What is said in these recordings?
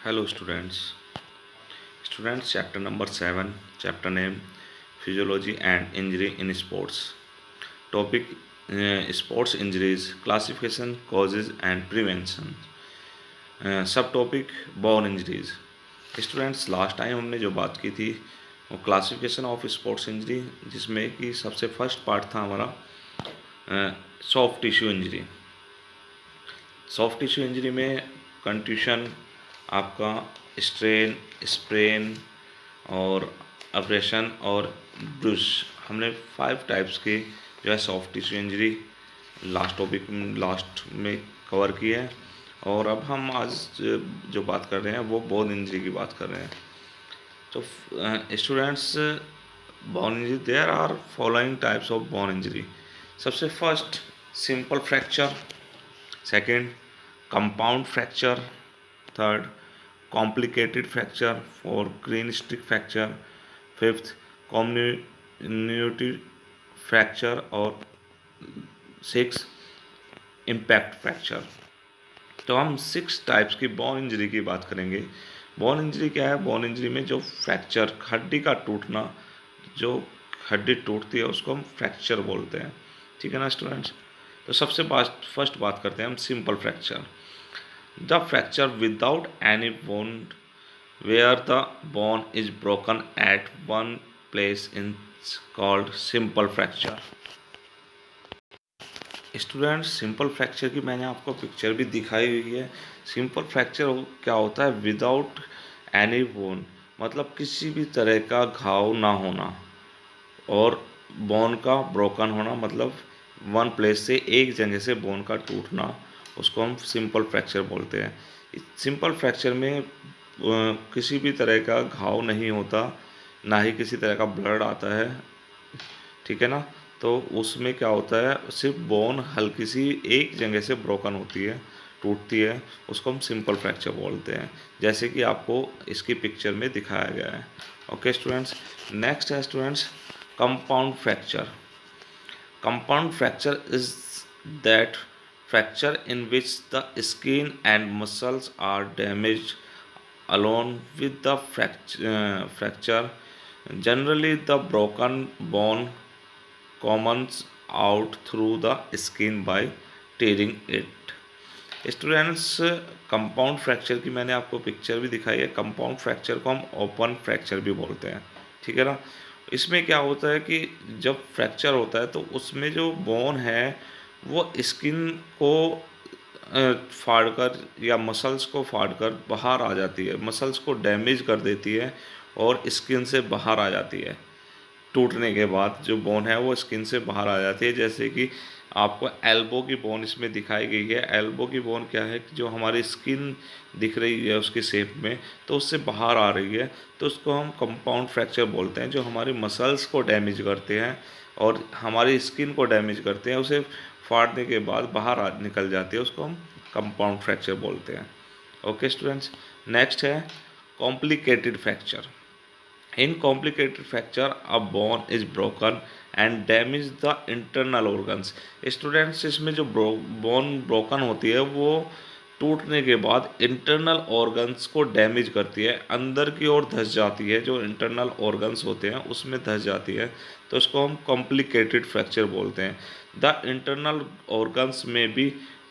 Hello students. Students, chapter number 7, chapter name Physiology and Injury in Sports. Topic Sports injuries, classification, causes and prevention. Sub topic bone injuries. Students, last time हमने जो बात की थी वो classification of sports injury, जिसमें कि सबसे first part था हमारा soft tissue injury. Soft tissue injury में कंट्यूशन, आपका स्ट्रेन, स्प्रेन और अब्रेशन और ब्रूस. हमने 5 टाइप्स की जो है सॉफ्ट टिश्यू इंजरी लास्ट में कवर की है. और अब हम आज जो बात कर रहे हैं वो बोन इंजरी की बात कर रहे हैं. तो students, bone injury, there are following types of bone injury. सबसे first, simple fracture. Second, compound fracture. Third, complicated fracture. Four, greenstick fracture. Fifth, community fracture. और सिक्स, इम्पैक्ट फ्रैक्चर. तो हम 6 टाइप्स की बोन इंजरी की बात करेंगे. Bone injury क्या है? बोन इंजरी में जो फ्रैक्चर, हड्डी का टूटना, जो हड्डी टूटती है उसको हम फ्रैक्चर बोलते हैं. ठीक है ना स्टूडेंट्स? तो सबसे फर्स्ट बात करते हैं हम simple fracture. The fracture without any wound where the bone is broken at one place is called simple fracture. Students, simple fracture की मैंने आपको पिक्चर भी दिखाई हुई है. सिंपल फ्रैक्चर क्या होता है? विदाउट एनी बोन, मतलब किसी भी तरह का घाव ना होना और बोन का ब्रोकन होना, मतलब वन प्लेस से, एक जगह से बोन का टूटना, उसको हम सिंपल फ्रैक्चर बोलते हैं. सिंपल फ्रैक्चर में किसी भी तरह का घाव नहीं होता, ना ही किसी तरह का ब्लड आता है. ठीक है ना? तो उसमें क्या होता है, सिर्फ बोन हल्की सी एक जगह से ब्रोकन होती है, टूटती है, उसको हम सिंपल फ्रैक्चर बोलते हैं, जैसे कि आपको इसकी पिक्चर में दिखाया गया है. Okay students. नेक्स्ट है students compound fracture. Compound fracture is that fracture in which the skin and muscles are damaged along with the fracture. Generally, the broken bone comes out through the skin by tearing it. Students, compound fracture की मैंने आपको picture भी दिखाई है. Compound fracture को हम open fracture भी बोलते हैं. ठीक है ना? इसमें क्या होता है कि जब फ्रैक्चर होता है तो उसमें जो बोन है वो स्किन को फाड़कर या मसल्स को फाड़कर बाहर आ जाती है, मसल्स को डैमेज कर देती है और स्किन से बाहर आ जाती है. टूटने के बाद जो बोन है वो स्किन से बाहर आ जाती है. जैसे कि आपको एल्बो की बोन इसमें दिखाई गई है. एल्बो की बोन क्या है कि जो हमारी स्किन दिख रही है उसकी शेप में, तो उससे बाहर आ रही है, तो उसको हम कंपाउंड फ्रैक्चर बोलते हैं. जो हमारी मसल्स को डैमेज करते हैं और हमारी स्किन को डैमेज करते हैं, उसे फाड़ने के बाद बाहर निकल जाती है, उसको हम कंपाउंड फ्रैक्चर बोलते हैं. Okay students. नेक्स्ट है complicated fracture. In complicated fracture, a bone is broken and damage the internal organs. Students, इसमें जो बोन ब्रोकन होती है वो टूटने के बाद इंटरनल ऑर्गन्स को डैमेज करती है, अंदर की ओर धंस जाती है, जो इंटरनल ऑर्गन्स होते हैं उसमें धंस जाती है, तो उसको हम कॉम्प्लिकेटेड फ्रैक्चर बोलते हैं. द इंटरनल ऑर्गन्स में भी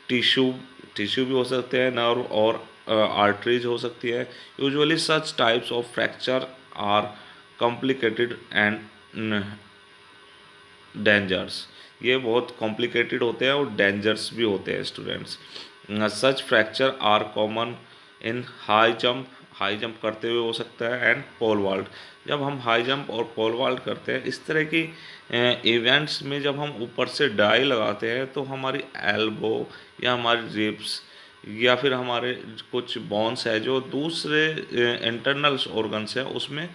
टिश्यू टिश्यू भी हो सकते हैं, नर्व और आर्टरीज हो सकती है. Usually such types of fracture are complicated and dangers. ये बहुत कॉम्प्लिकेटेड होते हैं और डेंजर्स भी होते हैं students. Such fracture are common in high jump करते हुए हो सकता है, एंड पोल वॉल्ट. जब हम हाई जंप और पोल वॉल्ट करते हैं, इस तरह की इवेंट्स में जब हम ऊपर से डाई लगाते हैं तो हमारी एल्बो या हमारी रिब्स या फिर हमारे कुछ बोन्स है जो दूसरे इंटरनल ऑर्गन्स हैं उसमें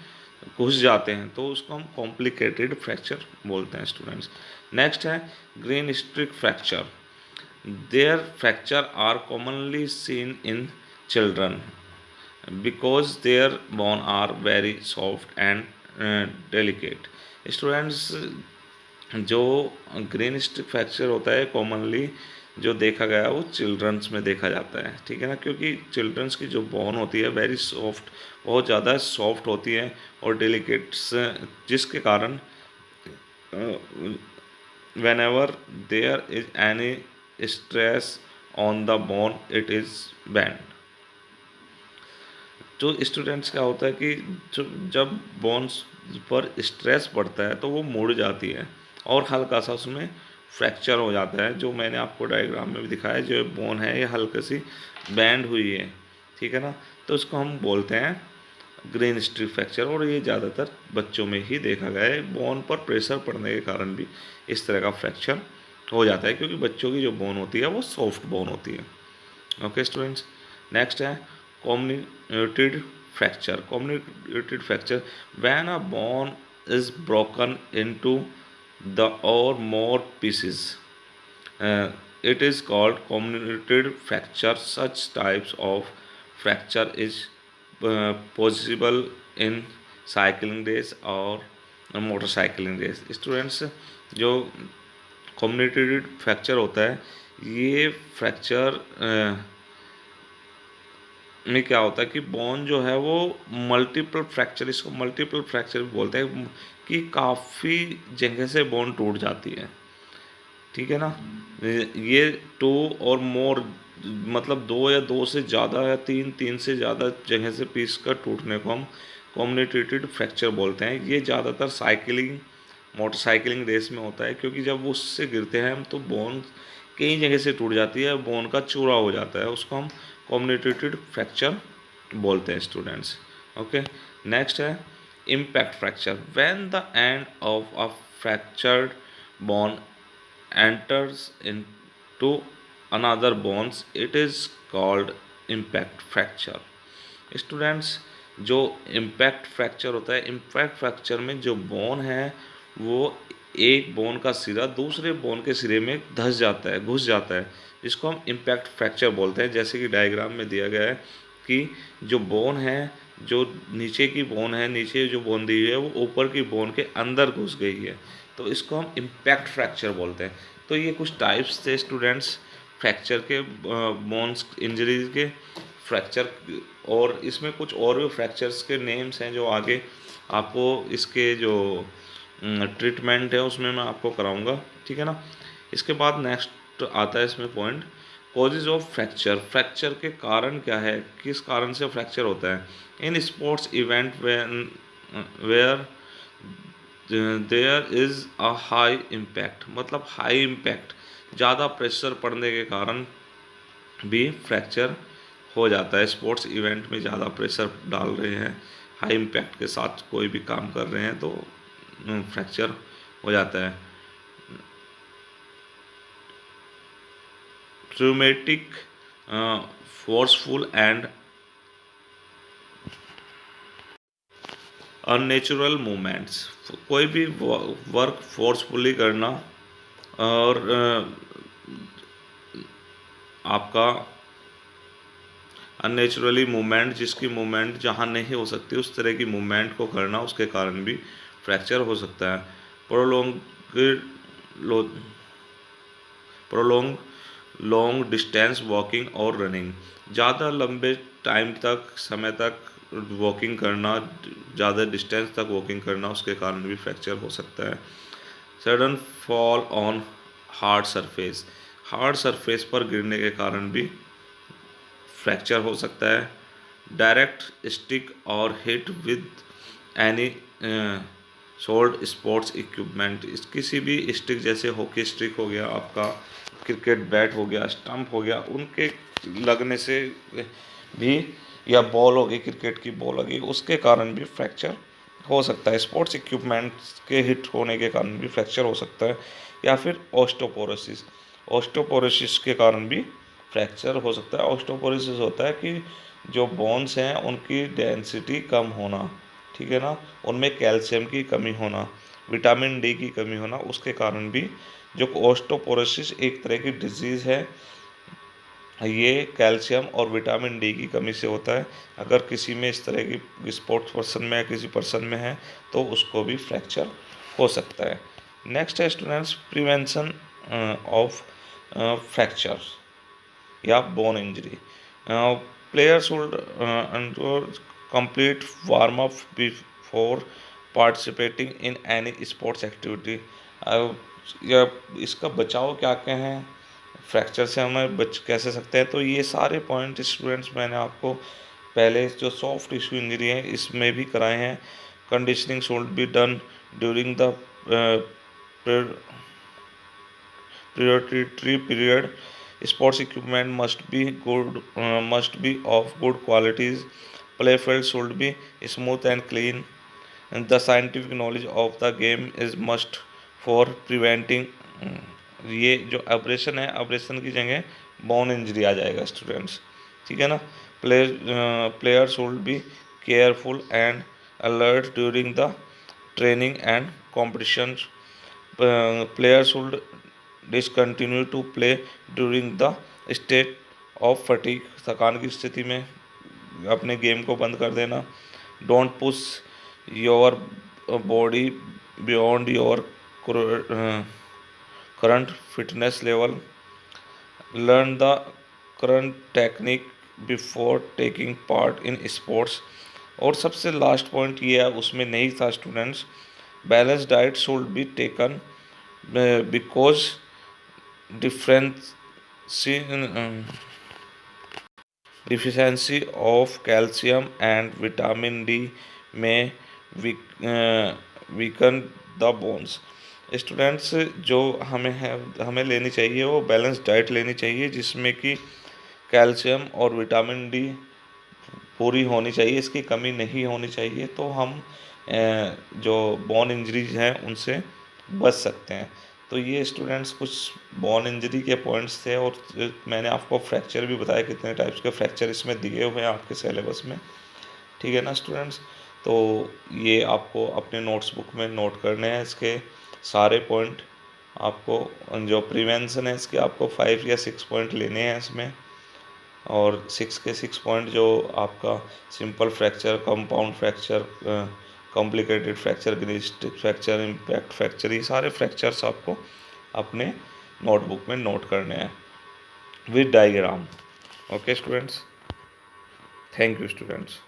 घुस जाते हैं, तो उसको हम कॉम्प्लिकेटेड फ्रैक्चर बोलते हैं स्टूडेंट्स. नेक्स्ट है green stick fracture. Their fracture are commonly seen in children because their bone are very soft and delicate. Students, जो ग्रीन स्ट्रिक फ्रैक्चर होता है कॉमनली जो देखा गया वो चिल्ड्रंस में देखा जाता है, ठीक है ना, क्योंकि चिल्ड्रंस की जो बोन होती है वेरी सॉफ्ट, बहुत ज़्यादा सॉफ्ट होती है और डेलिकेट्स, जिसके कारण whenever there is any stress on the bone it is bent। तो स्टूडेंट्स क्या होता है कि जब बोन्स पर स्ट्रेस पड़ता है तो वो मुड़ जाती है और हल्का सा उसमें फ्रैक्चर हो जाता है, जो मैंने आपको डायग्राम में भी दिखाया है। जो बोन है ये हल्की सी बैंड हुई है, ठीक है ना, तो इसको हम बोलते हैं ग्रेन स्ट्रिप फ्रैक्चर, और ये ज़्यादातर बच्चों में ही देखा गया है। बोन पर प्रेशर पड़ने के कारण भी इस तरह का फ्रैक्चर हो जाता है, क्योंकि बच्चों की जो बोन होती है वो सॉफ्ट बोन होती है। ओके स्टूडेंट्स, नेक्स्ट है communicated fracture. Communicated fracture when a bone is broken into the और मोर pieces, it is called comminuted fracture। Such types of fracture is possible in cycling days और motorcycling race. Students, जो communicated fracture होता है, ये fracture में क्या होता है कि बोन जो है वो मल्टीपल फ्रैक्चर, इसको मल्टीपल फ्रैक्चर भी बोलते हैं, कि काफ़ी जगह से बोन टूट जाती है, ठीक है ना। ये टू और मोर मतलब दो या दो से ज़्यादा या तीन से ज़्यादा जगह से पीस कर टूटने को हम कम्युनिकेटेड फ्रैक्चर बोलते हैं। ये ज़्यादातर साइकिलिंग मोटरसाइकिलिंग रेस में होता है, क्योंकि जब वो उससे गिरते हैं हम तो बोन कई जगह से टूट जाती है, बोन का चूरा हो जाता है, उसको हम कम्युनिकेटेड फ्रैक्चर बोलते हैं स्टूडेंट्स। ओके, नेक्स्ट है impact fracture. When the end of a fractured bone enters into another bones it is called impact fracture। Students, जो इम्पैक्ट फ्रैक्चर होता है, इम्पैक्ट फ्रैक्चर में जो बोन है वो एक बोन का सिरा दूसरे बोन के सिरे में धंस जाता है, घुस जाता है, जिसको हम इम्पैक्ट फ्रैक्चर बोलते हैं। जैसे कि डायग्राम में दिया गया है कि जो बोन है, जो नीचे की बोन है, नीचे जो बोन दी हुई है वो ऊपर की बोन के अंदर घुस गई है, तो इसको हम इम्पैक्ट फ्रैक्चर बोलते हैं। तो ये कुछ टाइप्स थे स्टूडेंट्स फ्रैक्चर के, बोन्स इंजरीज के फ्रैक्चर, और इसमें कुछ और भी फ्रैक्चर्स के नेम्स हैं जो आगे आपको इसके जो ट्रीटमेंट है उसमें मैं आपको कराऊंगा, ठीक है ना। इसके बाद नेक्स्ट आता है इसमें point causes of fracture. Fracture के कारण क्या है, किस कारण से फ्रैक्चर होता है। In sports event where there is a high impact, मतलब हाई इम्पैक्ट, ज़्यादा प्रेशर पड़ने के कारण भी फ्रैक्चर हो जाता है। स्पोर्ट्स इवेंट में ज़्यादा प्रेशर डाल रहे हैं, हाई इम्पैक्ट के साथ कोई भी काम कर रहे हैं तो फ्रैक्चर हो जाता है। ट्रूमेटिक फोर्सफुल एंड अननेचुरल मूवमेंट्स, कोई भी वर्क फोर्सफुली करना और आपका अननेचुरली मूवमेंट, जिसकी मूवमेंट जहाँ नहीं हो सकती उस तरह की मूवमेंट को करना, उसके कारण भी फ्रैक्चर हो सकता है। प्रोलोंग लॉन्ग डिस्टेंस वॉकिंग और रनिंग, ज़्यादा लंबे टाइम तक समय तक वॉकिंग करना, ज़्यादा डिस्टेंस तक वॉकिंग करना, उसके कारण भी फ्रैक्चर हो सकता है। Sudden fall on hard surface, hard surface पर गिरने के कारण भी फ्रैक्चर हो सकता है। डायरेक्ट स्टिक और hit with any sold sports equipment, इस किसी भी स्टिक, जैसे हॉकी स्टिक हो गया, आपका क्रिकेट बैट हो गया, स्टंप हो गया, उनके लगने से भी, या बॉल हो गई, क्रिकेट की बॉल हो गई, उसके कारण भी फ्रैक्चर हो सकता है। स्पोर्ट्स इक्विपमेंट्स के हिट होने के कारण भी फ्रैक्चर हो सकता है। या फिर ऑस्टोपोरोसिस, ऑस्टोपोरोसिस के कारण भी फ्रैक्चर हो सकता है। ऑस्टोपोरोसिस होता है कि जो बोन्स हैं उनकी डेंसिटी कम होना, ठीक है ना, उनमें कैल्शियम की कमी होना, विटामिन डी की कमी होना, उसके कारण भी जो ऑस्टोपोरोसिस एक तरह की डिजीज़ है, ये कैल्शियम और विटामिन डी की कमी से होता है। अगर किसी में इस तरह की स्पोर्ट्स पर्सन में या किसी पर्सन में है तो उसको भी फ्रैक्चर हो सकता है। नेक्स्ट है स्टूडेंट्स प्रिवेंशन ऑफ फ्रैक्चर या bone injury. Players would complete warm up before participating in any sports activity. या इसका बचाव क्या क्या है, फ्रैक्चर से हमें बच कैसे सकते हैं, तो ये सारे पॉइंट स्टूडेंट्स मैंने आपको पहले जो सॉफ्ट टिश्यू इंजरी है इसमें भी कराए हैं। Conditioning should be done during the priority period. Sports equipment must be of good qualities. Playfield should be smooth and clean. And the scientific knowledge of the game is must for preventing ये जो abrasion है, abrasion की जगह bone injury आ जाएगा students, ठीक है ना। Player should be careful and alert during the training and competition. Player should discontinue to play during the state of fatigue. थकान की स्थिति में अपने गेम को बंद कर देना। Don't push your body beyond your current fitness level. Learn the current technique before taking part in sports. और सबसे लास्ट पॉइंट ये है, उसमें नहीं था students, balance diet should be taken because deficiency of calcium and vitamin D में weaken the bones. Students जो हमें लेनी चाहिए वो बैलेंस डाइट लेनी चाहिए, जिसमें कि कैल्शियम और विटामिन डी पूरी होनी चाहिए, इसकी कमी नहीं होनी चाहिए, तो हम जो बोन इंजरीज हैं उनसे बच सकते हैं। तो ये स्टूडेंट्स कुछ बोन इंजरी के पॉइंट्स थे, और मैंने आपको फ्रैक्चर भी बताया, कितने टाइप्स के फ्रैक्चर इसमें दिए हुए हैं आपके सिलेबस में, ठीक है ना स्टूडेंट्स। तो ये आपको अपने नोट्स बुक में नोट करने हैं इसके सारे पॉइंट। आपको जो प्रिवेंशन है इसके आपको 5 या 6 पॉइंट लेने हैं इसमें, और 6 के 6 पॉइंट जो आपका simple fracture, compound fracture, complicated fracture, greenstick fracture, impact fracture, ये सारे फ्रैक्चर्स आपको अपने नोटबुक में नोट करने हैं with diagram. Okay students, thank you students.